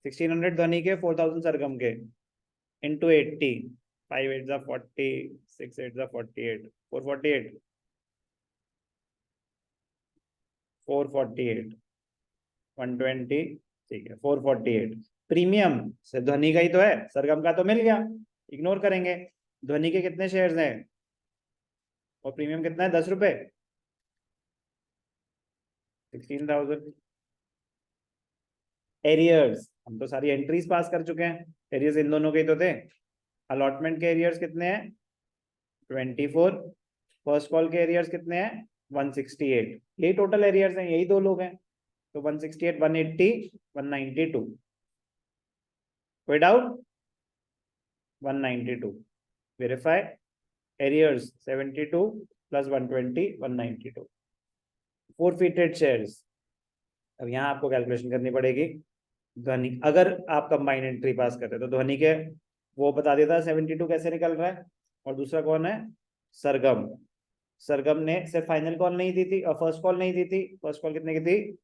Speaker 1: 1600 ध्वनि के, 4000 सरगम के, इंटू 80, 5 8 40, 6 8 48, 448, 448, 120, ठीक है 448। प्रीमियम से ध्वनि का ही तो है, सरगम का तो मिल गया, इग्नोर करेंगे। ध्वनि के कितने शेयर्स हैं और प्रीमियम कितना है? 10 रुपए, 16,000। एरियर्स, हम तो सारी एंट्रीज पास कर चुके हैं, एरियर्स इन दोनों के ही तो थे। अलॉटमेंट के एरियर्स कितने हैं? 24। फर्स्ट कॉल के एरियर्स कितने हैं? 168। यही टोटल एरियर्स हैं, यही दो लोग हैं, तो 168, 180, 192। कोई doubt? 192, verify. Arrears 72 plus 120, 192। Forfeited shares, अब यहाँ आपको कैलकुलेशन करनी पड़ेगी। ध्वनि, अगर आप कंबाइंड एंट्री पास करते तो ध्वनि के वो बता देता 72 कैसे निकल रहा है। और दूसरा कौन है? सरगम। सरगम ने सिर्फ फाइनल कॉल नहीं दी थी और फर्स्ट कॉल नहीं दी थी। फर्स्ट कॉल कितने की थी?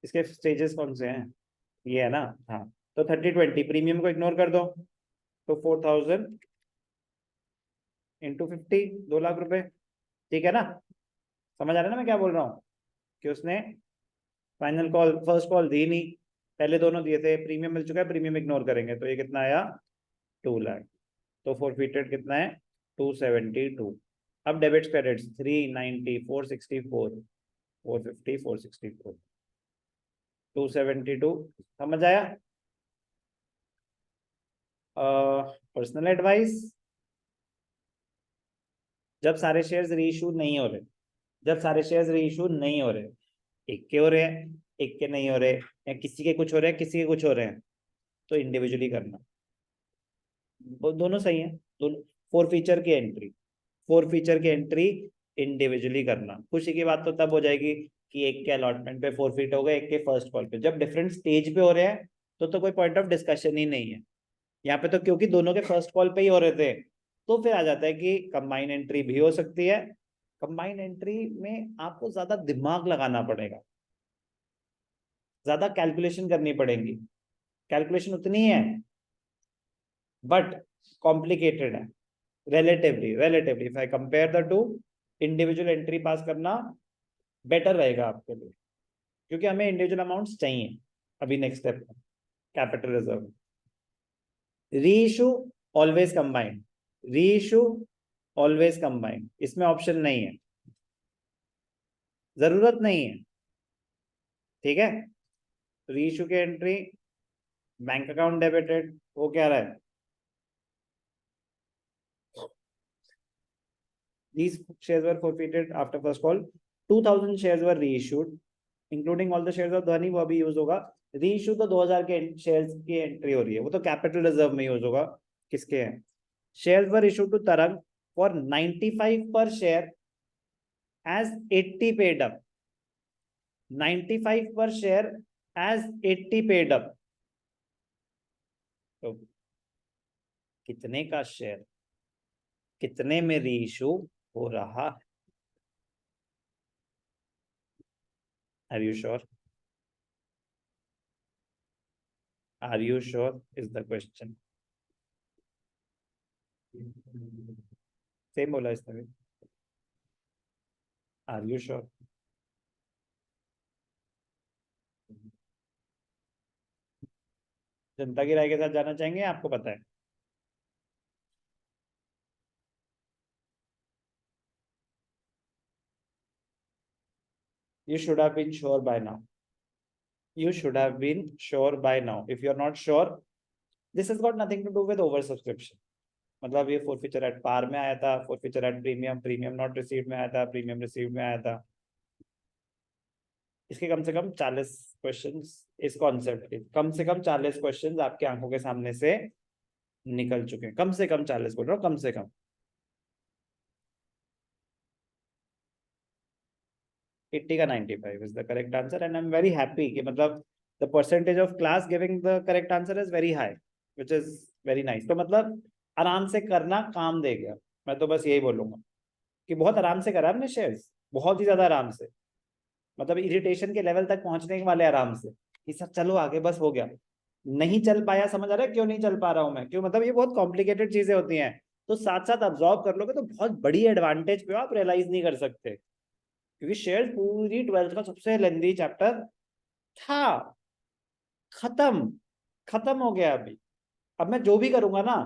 Speaker 1: इसके स्टेजेस कौन से हैं? ये है ना, हाँ। तो 30/20, प्रीमियम को इग्नोर कर दो, तो 4000 इंटू 50, 2 लाख रुपए। ठीक है ना? समझ आ रहा है ना मैं क्या बोल रहा हूँ? कि उसने फाइनल कॉल, फर्स्ट कॉल दी नहीं, पहले दोनों दिए थे, प्रीमियम मिल चुका है, प्रीमियम इग्नोर करेंगे, तो ये कितना आया? 2 लाख। तो फोरफिटेड कितना है? 272। अब डेबिट्स क्रेडिट्स 390, 464, 450, 464, 272। समझ आया? पर्सनल एडवाइस, जब सारे शेयर्स रीइशू नहीं हो रहे, जब सारे शेयर्स रीइशू नहीं हो रहे, एक के हो रहे हैं, एक के नहीं हो रहे, या किसी के कुछ हो रहे हैं, किसी के कुछ हो रहे हैं, तो इंडिविजुअली करना। वो दोनों सही है, दोनों। फोर फीचर की एंट्री, फोर फीचर की एंट्री इंडिविजुअली करना। खुशी की बात तो तब हो जाएगी कि एक के अलॉटमेंट पे फोरफिट हो गए, एक के फर्स्ट कॉल पे। जब डिफरेंट स्टेज पे हो रहे हैं तो कोई पॉइंट ऑफ डिस्कशन ही नहीं है। यहाँ पे तो क्योंकि दोनों के फर्स्ट कॉल पे ही हो रहे थे, तो फिर आ जाता है कि कंबाइन एंट्री भी हो सकती है। कंबाइन एंट्री में आपको ज्यादा दिमाग लगाना पड़ेगा, ज्यादा कैलकुलेशन करनी पड़ेगी। कैलकुलेशन उतनी है बट कॉम्प्लिकेटेड है, relatively if I compare the two, individual entry पास करना बेटर रहेगा आपके लिए, क्योंकि हमें इंडिविजुअल अमाउंट्स चाहिए अभी नेक्स्ट स्टेप में, capital reserve. Reissue always combined, reissue always combined, इसमें ऑप्शन नहीं है, जरूरत नहीं है। ठीक है? रीइशू की एंट्री, बैंक अकाउंट डेबिटेड, वो क्या रहा है? These shares were forfeited after first call. 2000 shares were reissued, including all the shares of Dhwani, वो अभी यूज होगा। रीइश्यू तो 2000 के शेयर्स की एंट्री हो रही है, वो तो कैपिटल रिजर्व में यूज होगा। किसके हैं? शेयर्स वर इशूड टू तरंग फॉर 95 पर शेयर एज 80 पेड अप, 95 पर शेयर एज 80 पेड अप। तो कितने का शेयर कितने में रीइश्यू हो रहा है? Are you sure? Are you sure is the question. Same बोला इसने भी, आर यू श्योर? जनता की राय के साथ जाना चाहेंगे, आपको पता है? You should have been sure by now. You should have been sure by now. If you're not sure, this has got nothing to do with oversubscription. मतलब ये forfeiture at par में आया था, forfeiture at premium, premium not received में आया था, premium received में आया था। इसके कम से कम 40 क्वेश्चंस, इस कॉन्सेप्ट के कम से कम 40 क्वेश्चंस आपके आंखों के सामने से निकल चुके हैं। कम से कम 40 बोल रहा हूँ, कम से कम। 80 का 95 is the correct answer, and I am very happy कि मतलब the percentage of class giving the correct answer is very high, which is very nice. तो मतलब आराम से करना काम दे गया। मैं तो बस यही बोलूंगा कि बहुत आराम से करा हमने शेयर्स, बहुत ही ज्यादा आराम से। मतलब इरिटेशन के लेवल तक पहुंचने वाले आराम से कि सर चलो आगे, बस हो गया। नहीं चल पाया, समझ आ रहा है क्यों नहीं चल पा रहा हूं मैं? क्यों? मतलब ये बहुत कॉम्प्लिकेटेड चीजें होती हैं, तो साथ साथ ऑब्जॉर्व कर लोगे तो बहुत बड़ी एडवांटेज पे आप रियलाइज नहीं कर सकते। क्योंकि शेयर्स पूरी 12th का सबसे लेंदी चैप्टर था, खत्म, खत्म हो गया। अभी अब मैं जो भी करूंगा ना,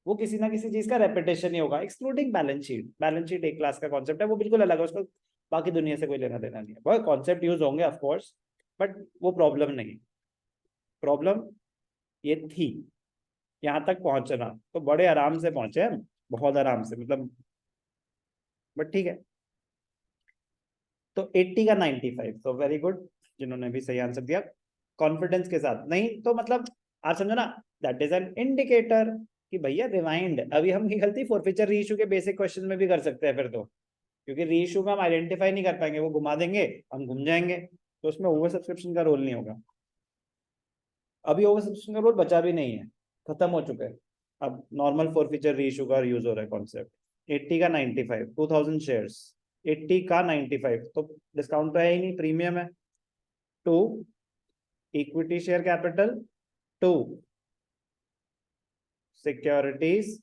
Speaker 1: वो किसी ना किसी चीज का रेपिटेशन ही होगा, excluding balance sheet. Balance sheet एक क्लास का कॉन्सेप्ट है, वो बिल्कुल अलग है, उसको बाकी दुनिया से कोई लेना देना नहीं है। बहुत कॉन्सेप्ट यूज होंगे ऑफ कोर्स, बट वो प्रॉब्लम नहीं। प्रॉब्लम ये थी यहाँ तक पहुंचना, तो बड़े आराम से पहुंचे हम, बहुत आराम से मतलब। बट ठीक है, तो 80 का 95, तो वेरी गुड जिन्होंने भी सही आंसर दिया कॉन्फिडेंस के साथ। नहीं तो मतलब आप समझो ना, दैट इज एन इंडिकेटर कि भैया रिवाइंड। अभी हम की गलती फोरफीचर रीइश्यू के बेसिक क्वेश्चन में भी कर सकते हैं फिर तो, क्योंकि रीइश्यू में हम आइडेंटिफाई नहीं कर पाएंगे, वो घुमा देंगे, हम घूम जाएंगे, तो उसमें ओवर सब्सक्रिप्शन का रोल नहीं होगा। अभी ओवर सब्सक्रिप्शन का रोल बचा भी नहीं है, खत्म हो चुका है। अब नॉर्मल फोरफीचर रीइश्यू का यूज हो रहा है कॉन्सेप्ट। 80 का 95, 2000 शेयर्स, 80 का 95, तो डिस्काउंट तो है ही नहीं, प्रीमियम है। To equity share capital, to securities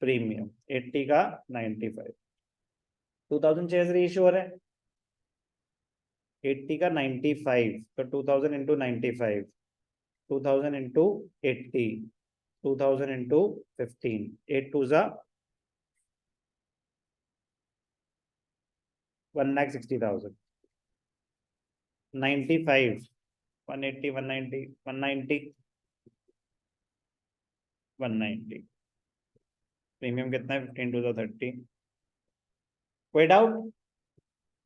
Speaker 1: premium. 80 का 95, 2000 शेयर्स रीइश्यू हो रहा है। 80 का 95, तो 2000 इंटू 95, 2000 इंटू 80, 2000 इंटू 15, 8 टू जा 1,60,000, 95, 180, 190, 190, 190। प्रीमियम कितना है? 15 टू जा 30। कोई डाउट?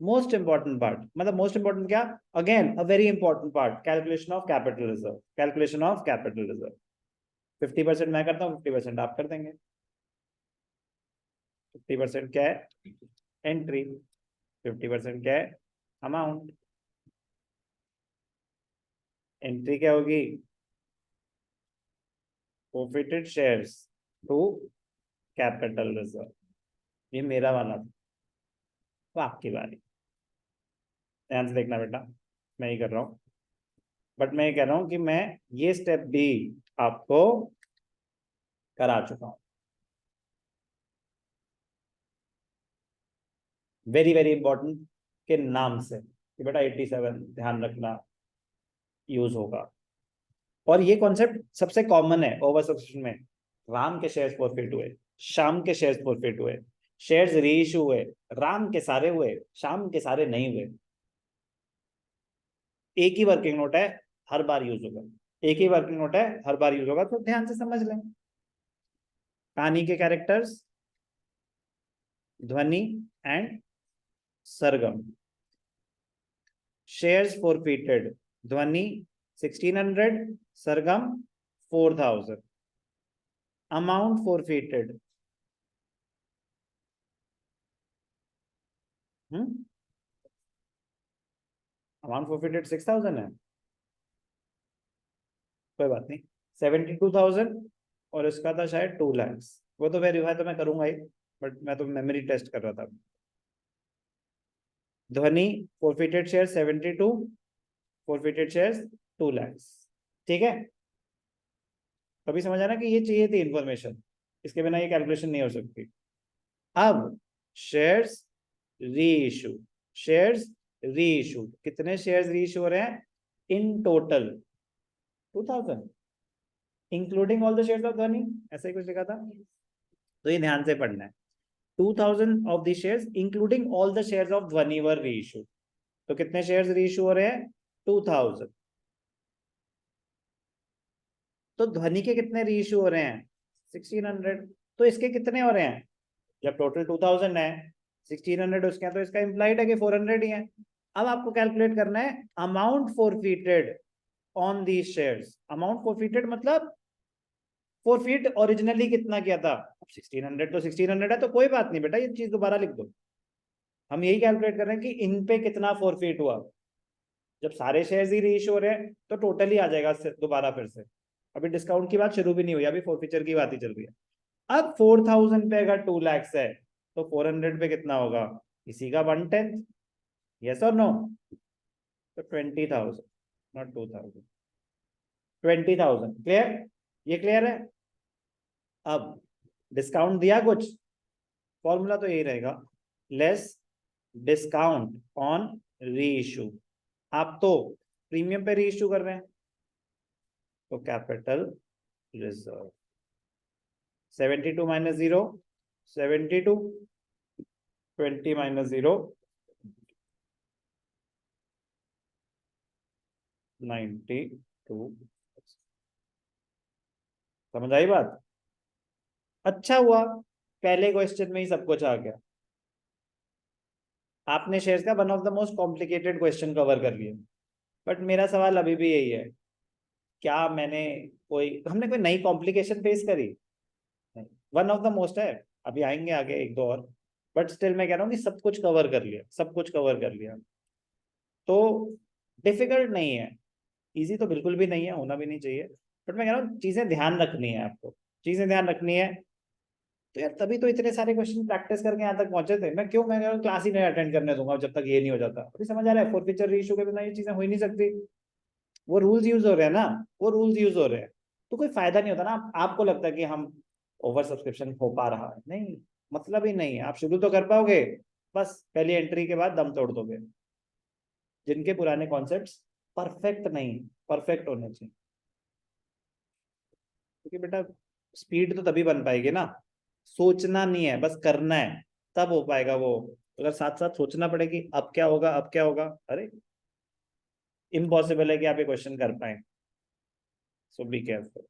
Speaker 1: मोस्ट इंपॉर्टेंट पार्ट, मतलब मोस्ट इंपॉर्टेंट क्या? Again a very important part, calculation of capital reserve. Calculation of capital reserve 50% मैं करता हूँ, 50% आप कर देंगे। 50% क्या है? एंट्री। 50% क्या है? अमाउंट। एंट्री क्या होगी? Forfeited shares to capital reserve. ये मेरा वाला था, तो आपकी बारी। ध्यान से देखना बेटा, मैं ही कर रहा हूँ, बट मैं ये कह रहा हूँ कि मैं ये स्टेप भी आपको करा चुका हूँ। वेरी वेरी इंपॉर्टेंट के नाम से कि बेटा 87 ध्यान रखना यूज होगा। और ये कॉन्सेप्ट सबसे कॉमन है ओवर सब्सक्रिप्शन में। राम के शेयर्स फॉरफिट हुए, शाम के शेयर्स फॉरफिट हुए, शेयर्स रीइश्यू हुए, राम के सारे हुए, शाम के सारे नहीं हुए। एक ही वर्किंग नोट है, हर बार यूज होगा। एक ही वर्किंग नोट है, हर बार यूज होगा, तो ध्यान से समझ लें। कहानी के कैरेक्टर्स ध्वनि एंड सरगम। शेयर्स फॉरफिटेड, ध्वनि 1600, सरगम 4000। अमाउंट फॉरफिटेड, अमाउंट फॉरफिटेड 6000 है, कोई बात नहीं। 72,000 और इसका था शायद 2 लाख। वो तो वेरीफाई तो मैं करूंगा ही, बट मैं तो मेमोरी टेस्ट कर रहा था। ध्वनि forfeited share 72, forfeited shares 2 lakh. ठीक है, तभी समझ आना कि ये चाहिए थी इंफॉर्मेशन, इसके बिना ये कैलकुलेशन नहीं हो सकती। अब शेयर्स री इशू, शेयर्स री इशू, कितने शेयर्स री इशू हो रहे हैं in total? 2000। Including all the shares of ध्वनि, ऐसा ही कुछ लिखा था। तो ये ध्यान से पढ़ना है, 2000 of the shares including all the shares of ध्वनि वर रीइश्यू। तो कितने शेयर्स रीइश्यू हो रहे हैं? 2000। तो ध्वनि के कितने रीइश्यू हो रहे हैं? 1600। तो इसके कितने हो रहे हैं? जब टोटल 2000 है, 1600 उसके हैं, तो इसका इंप्लाइड है कि 400 ही है। अब आपको कैलकुलेट करना है amount forfeited on the shares. Amount forfeited मतलब फॉरफीट ओरिजिनली कितना किया था? 1600 तो 1600 है, तो कोई बात नहीं बेटा, ये चीज दोबारा लिख दो। हम यही कैलकुलेट कर रहे हैं कि इन पे कितना फॉरफीट हुआ। जब सारे शेयर्स ही रीइश्यू हो रहे हैं तो टोटल ही आ जाएगा दोबारा फिर से। अभी डिस्काउंट की बात शुरू भी नहीं हुई, अभी फॉरफीचर की बात ही चल रही है। अब 4000 पे अगर 2 लाख है तो 400 पे कितना होगा? इसी का 1/10। यस और नो? तो 20,000, नॉट 2000, 20,000। क्लियर? ये क्लियर है? अब डिस्काउंट दिया कुछ, फॉर्मूला तो यही रहेगा, लेस डिस्काउंट ऑन री इशू। आप तो प्रीमियम पे री इशू कर रहे हैं, तो कैपिटल रिजर्व 72 माइनस 0 72, 20 माइनस 0 92। समझ आई बात? अच्छा हुआ पहले क्वेश्चन में ही सब कुछ आ गया, आपने शेयर्स का one of the most complicated question cover कर लिया। बट मेरा सवाल अभी भी यही है, क्या हमने कोई नई कॉम्प्लिकेशन फेस करी? नहीं, वन ऑफ द मोस्ट है। अभी आएंगे आगे एक दो और, बट स्टिल मैं कह रहा हूँ कि सब कुछ कवर कर लिया, सब कुछ कवर कर लिया। तो डिफिकल्ट नहीं है, इजी तो बिल्कुल भी नहीं है, होना भी नहीं चाहिए। बट मैं कह रहा हूँ चीजें ध्यान रखनी है आपको, चीजें ध्यान रखनी है। तो यार तभी तो इतने सारे क्वेश्चन प्रैक्टिस करके यहाँ तक पहुंचे थे। मैं क्लास ही नहीं अटेंड करने दूंगा जब तक ये नहीं हो जाता। अभी समझ आ रहा है, फॉरफीचर इशू के बिना ये चीजें हो ही नहीं सकती। वो रूल्स यूज हो रहे हैं ना, वो रूल्स यूज हो रहे हैं, तो कोई फायदा नहीं होता ना। आपको लगता है कि हम ओवर सब्सक्रिप्शन हो पा रहा है, नहीं, मतलब ही नहीं है। आप शुरू तो कर पाओगे, बस पहली एंट्री के बाद दम तोड़ दोगे। जिनके पुराने कॉन्सेप्ट्स परफेक्ट नहीं, परफेक्ट होने चाहिए। क्योंकि बेटा स्पीड तो तभी बन पाएगी ना, सोचना नहीं है, बस करना है, तब हो पाएगा वो। अगर साथ साथ सोचना पड़ेगी अब क्या होगा, अब क्या होगा, अरे इम्पॉसिबल है कि आप ये क्वेश्चन कर पाए। सो बी केयरफुल।